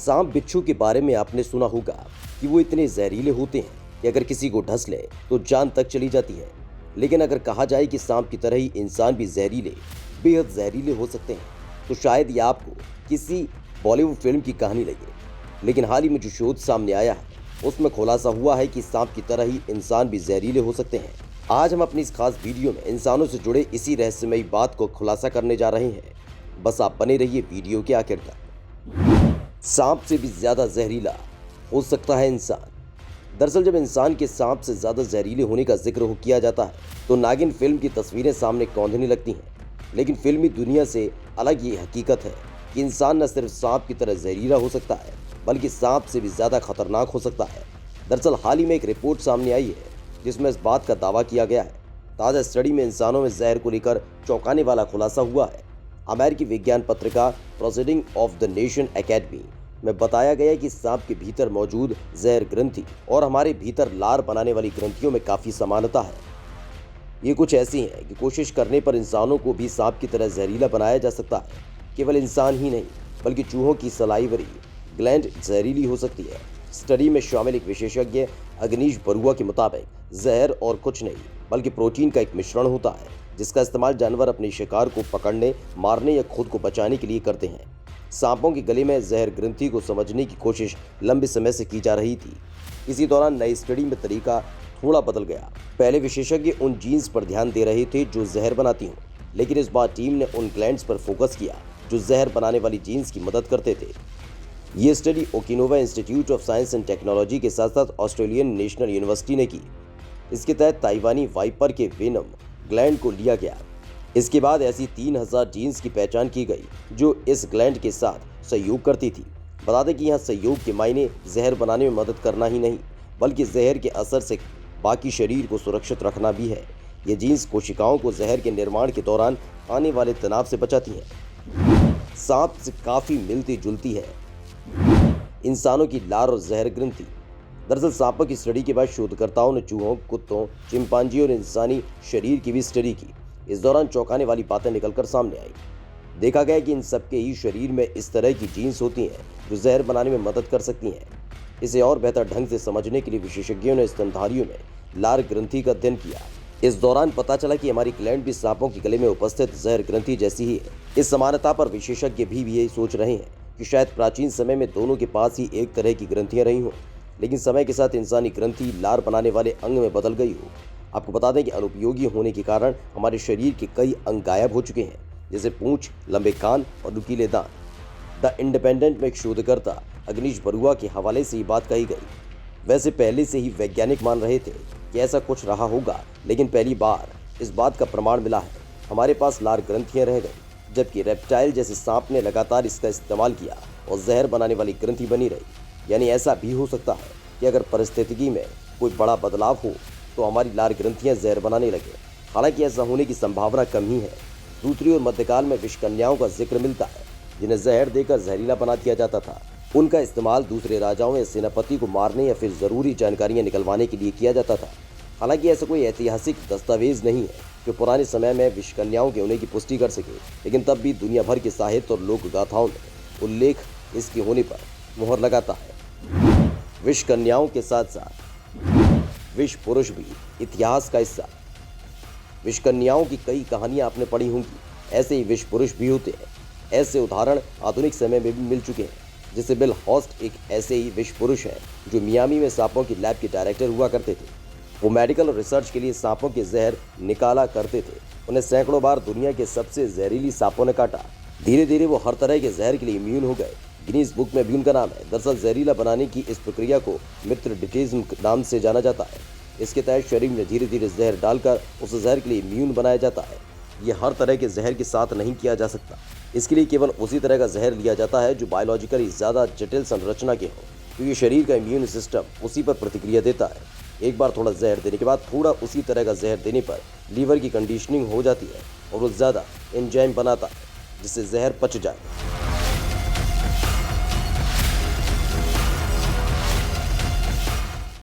सांप बिच्छू के बारे में आपने सुना होगा कि वो इतने जहरीले होते हैं कि अगर किसी को डस ले तो जान तक चली जाती है। लेकिन अगर कहा जाए कि सांप की तरह ही इंसान भी जहरीले, बेहद जहरीले हो सकते हैं, तो शायद ये आपको किसी बॉलीवुड फिल्म की कहानी लगे। लेकिन हाल ही में जो शोध सामने आया है उसमें खुलासा हुआ है कि सांप की तरह ही इंसान भी जहरीले हो सकते हैं। आज हम अपनी इस खास वीडियो में इंसानों से जुड़े इसी रहस्यमयी बात को खुलासा करने जा रहे हैं। बस आप बने रहिए वीडियो के आखिर तक। सांप से भी ज्यादा जहरीला हो सकता है इंसान। दरअसल जब इंसान के सांप से ज्यादा जहरीले होने का जिक्र किया जाता है तो नागिन फिल्म की तस्वीरें सामने कौंधने लगती हैं। लेकिन फिल्मी दुनिया से अलग ये हकीकत है कि इंसान न सिर्फ सांप की तरह जहरीला हो सकता है बल्कि सांप से भी ज्यादा खतरनाक हो सकता है। दरअसल हाल ही में एक रिपोर्ट सामने आई है जिसमें इस बात का दावा किया गया है। ताज़ा स्टडी में इंसानों में जहर को लेकर चौंकाने वाला खुलासा हुआ है। अमेरिकी विज्ञान पत्रिका proceeding of the nation academy में बताया गया कि सांप के भीतर मौजूद जहर ग्रंथि और हमारे भीतर लार बनाने वाली ग्रंथियों में काफ़ी समानता है। ये कुछ ऐसी हैं कि कोशिश करने पर इंसानों को भी सांप की तरह जहरीला बनाया जा सकता है। केवल इंसान ही नहीं बल्कि चूहों की सलाइवरी ग्लैंड जहरीली हो सकती है। स्टडी में शामिल एक विशेषज्ञ अग्नीश बरुआ के मुताबिक जहर और कुछ नहीं बल्कि प्रोटीन का एक मिश्रण होता है जिसका इस्तेमाल जानवर अपने शिकार को पकड़ने, मारने या खुद को बचाने के लिए करते हैं। सांपों के गले में जहर ग्रंथि को समझने की कोशिश लंबे समय से की जा रही थी। इसी दौरान नई स्टडी में तरीका थोड़ा बदल गया। पहले विशेषज्ञ उन जीन्स पर ध्यान दे रहे थे जो जहर बनाती हों, लेकिन इस बार टीम ने उन ग्लैंड्स पर फोकस किया जो जहर बनाने वाली जीन्स की मदद करते थे। ये study Okinawa institute of science and technology के साथ साथ ऑस्ट्रेलियन नेशनल यूनिवर्सिटी ने की। इसके तहत ताइवानी वाइपर के वेनम ग्लैंड को लिया गया। इसके बाद ऐसी 3000 जीन्स की पहचान की गई जो इस ग्लैंड के साथ सहयोग करती थी। बता दें कि यहाँ सहयोग के मायने जहर बनाने में मदद करना ही नहीं बल्कि जहर के असर से बाकी शरीर को सुरक्षित रखना भी है। ये जीन्स कोशिकाओं को जहर के निर्माण के दौरान आने वाले तनाव से बचाती हैं। सांप से काफ़ी मिलती जुलती है इंसानों की लार और जहर ग्रंथि। दरअसल सांपों की स्टडी के बाद शोधकर्ताओं ने चूहों, कुत्तों, चिंपांजी और इंसानी शरीर की भी स्टडी की। इस दौरान चौंकाने वाली बातें निकलकर सामने आई। देखा गया कि इन सबके ही शरीर में इस तरह की जीन्स होती हैं जो जहर बनाने में मदद कर सकती हैं। इसे और बेहतर ढंग से समझने के लिए विशेषज्ञों ने स्तनधारियों में लार ग्रंथि का अध्ययन किया। इस दौरान पता चला कि हमारी ग्लैंड भी सांपों के गले में उपस्थित जहर ग्रंथि जैसी ही है। इस समानता पर विशेषज्ञ भी यही सोच रहे हैं कि शायद प्राचीन समय में दोनों के पास ही एक तरह की ग्रंथियां रही हों, लेकिन समय के साथ इंसानी ग्रंथि लार बनाने वाले अंग में बदल गई हो। आपको बता दें कि अनुपयोगी होने के कारण हमारे शरीर के कई अंग गायब हो चुके हैं, जैसे पूंछ, लंबे कान और नुकीले दांत। द इंडिपेंडेंट में एक शोधकर्ता अग्नीश बरुआ के हवाले से ये बात कही गई। वैसे पहले से ही वैज्ञानिक मान रहे थे कि ऐसा कुछ रहा होगा, लेकिन पहली बार इस बात का प्रमाण मिला है। हमारे पास लार ग्रंथियां रह गई, जबकि रेप्टाइल जैसे सांप ने लगातार इसका इस्तेमाल किया और जहर बनाने वाली ग्रंथि बनी रही। यानी ऐसा भी हो सकता है कि अगर परिस्थितिकी में कोई बड़ा बदलाव हो तो हमारी लार ग्रंथियां जहर बनाने लगे। हालांकि ऐसा होने की संभावना कम ही है। दूसरी ओर मध्यकाल में विषकन्याओं का जिक्र मिलता है जिन्हें जहर देकर जहरीला बना दिया जाता था। उनका इस्तेमाल दूसरे राजाओं या सेनापति को मारने या फिर जरूरी जानकारियां निकलवाने के लिए किया जाता था। हालांकि ऐसा कोई ऐतिहासिक दस्तावेज नहीं है जो पुराने समय में विषकन्याओं के होने की पुष्टि कर सके, लेकिन तब भी दुनिया भर के साहित्य और लोक गाथाओं में उल्लेख इसके होने पर मुहर लगाता है। विषकन्याओं के साथ साथ विष पुरुष भी इतिहास का हिस्सा। विषकन्याओं की कई कहानियां आपने पढ़ी होंगी। ऐसे ही विष पुरुष भी होते हैं। ऐसे उदाहरण आधुनिक समय में भी मिल चुके हैं, जैसे बिल हॉस्ट एक ऐसे ही विष पुरुष हैं जो मियामी में सांपों की लैब के डायरेक्टर हुआ करते थे। वो मेडिकल और रिसर्च के लिए सांपों के जहर निकाला करते थे। उन्हें सैकड़ों बार दुनिया के सबसे जहरीली सांपों ने काटा। धीरे धीरे वो हर तरह के जहर के लिए इम्यून हो गए। गिनीज बुक में भी उनका नाम है। दरअसल जहरीला बनाने की इस प्रक्रिया को मित्रडिटिज्म नाम से जाना जाता है। इसके तहत शरीर में धीरे धीरे जहर डालकर उस जहर के लिए इम्यून बनाया जाता है। ये हर तरह के जहर के साथ नहीं किया जा सकता। इसके लिए केवल उसी तरह का जहर लिया जाता है जो बायोलॉजिकली ज़्यादा जटिल संरचना के हो, क्योंकि शरीर का इम्यून सिस्टम उसी पर प्रतिक्रिया देता है। एक बार थोड़ा जहर देने के बाद थोड़ा उसी तरह का जहर देने पर लीवर की कंडीशनिंग हो जाती है और वो ज़्यादा एंजाइम बनाता है जिससे जहर पच जाए।